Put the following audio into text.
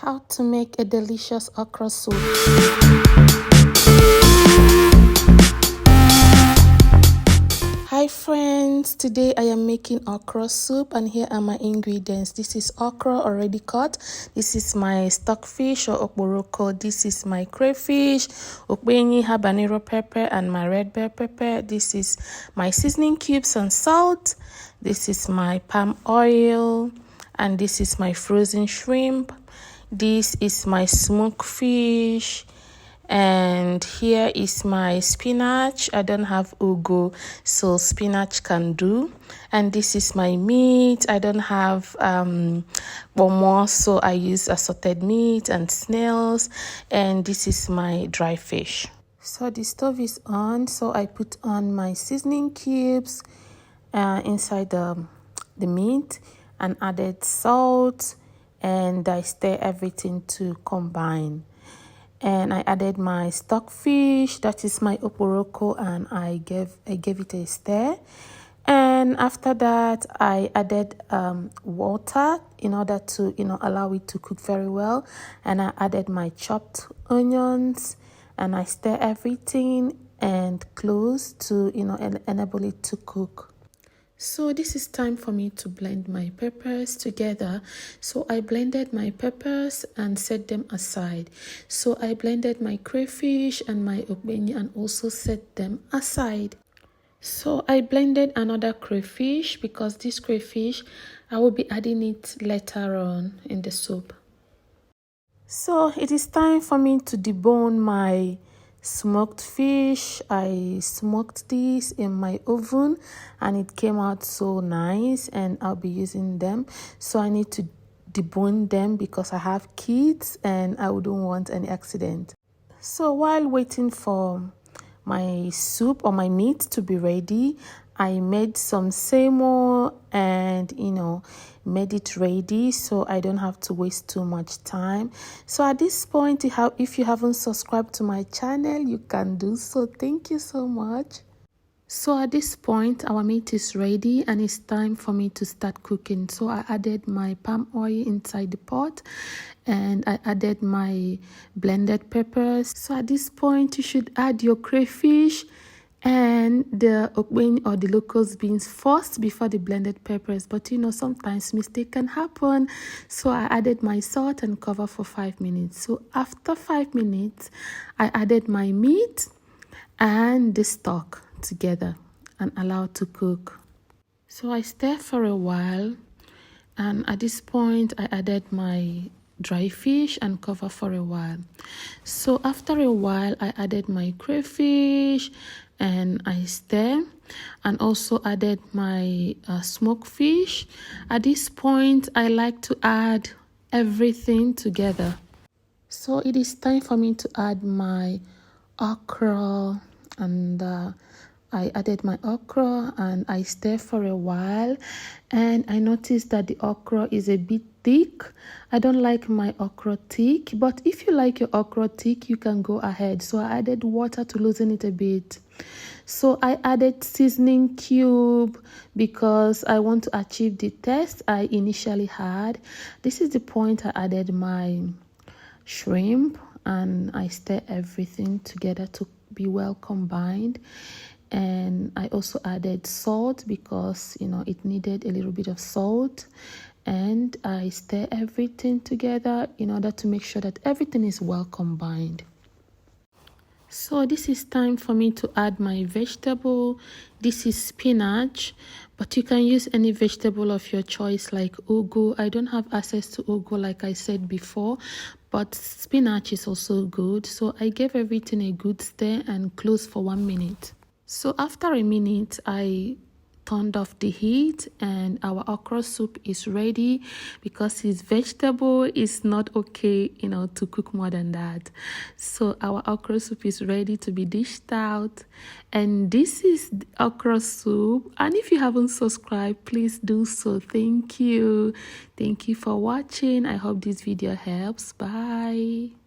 How to make a delicious okra soup. Hi friends, today I am making okra soup and here are my ingredients. This is okra already cut. This is my stockfish or okporoko. This is my crayfish, okbenyi, habanero pepper and my red bell pepper. This is my seasoning cubes and salt. This is my palm oil and this is my frozen shrimp. This is my smoked fish. And here is my spinach. I don't have ugu, so spinach can do. And this is my meat. I don't have more, so I use assorted meat and snails. And this is my dry fish. So the stove is on, so I put on my seasoning cubes inside the meat and added salt, and I stir everything to combine. And I added my stockfish, that is my okporoko, and I gave it a stir. And after that, I added water in order to allow it to cook very well. And I added my chopped onions, and I stir everything and close to enable it to cook. So this is time for me to blend my peppers together. So I blended my peppers and set them aside. So I blended my crayfish and my okbenyi and also set them aside. So I blended another crayfish because this crayfish, I will be adding it later on in the soup. So it is time for me to debone my smoked fish. I smoked this in my oven and it came out so nice, and I'll be using them. So I need to debone them because I have kids and I wouldn't want any accident. So while waiting for my soup or my meat to be ready, I made some semo and made it ready so I don't have to waste too much time. So at this point, if you haven't subscribed to my channel, you can do so. Thank you so much. So at this point, our meat is ready and it's time for me to start cooking. So I added my palm oil inside the pot and I added my blended peppers. So at this point, you should add your crayfish and the okbenyi or the locust beans first before the blended peppers. But sometimes mistake can happen. So I added my salt and cover for 5 minutes. So after 5 minutes, I added my meat and the stock together and allow to cook. So I stir for a while, and at this point I added my dry fish and cover for a while. So after a while I added my crayfish and I stir, and also added my smoked fish. At this point I like to add everything together. So it is time for me to add my okra, and I added my okra and I stir for a while, and I noticed that the okra is a bit thick. I don't like my okra thick, but if you like your okra thick, you can go ahead. So I added water to loosen it a bit. So I added seasoning cube because I want to achieve the taste I initially had. This is the point I added my shrimp and I stir everything together to be well combined. And I also added salt because it needed a little bit of salt, and I stir everything together in order to make sure that everything is well combined. So this is time for me to add my vegetable. This is spinach, but you can use any vegetable of your choice like ugu. I don't have access to ugu like I said before, but spinach is also good. So I gave everything a good stir and close for 1 minute. So after a minute, I turned off the heat and our okra soup is ready because it's vegetable. It's not okay, to cook more than that. So our okra soup is ready to be dished out. And this is the okra soup. And if you haven't subscribed, please do so. Thank you. Thank you for watching. I hope this video helps. Bye.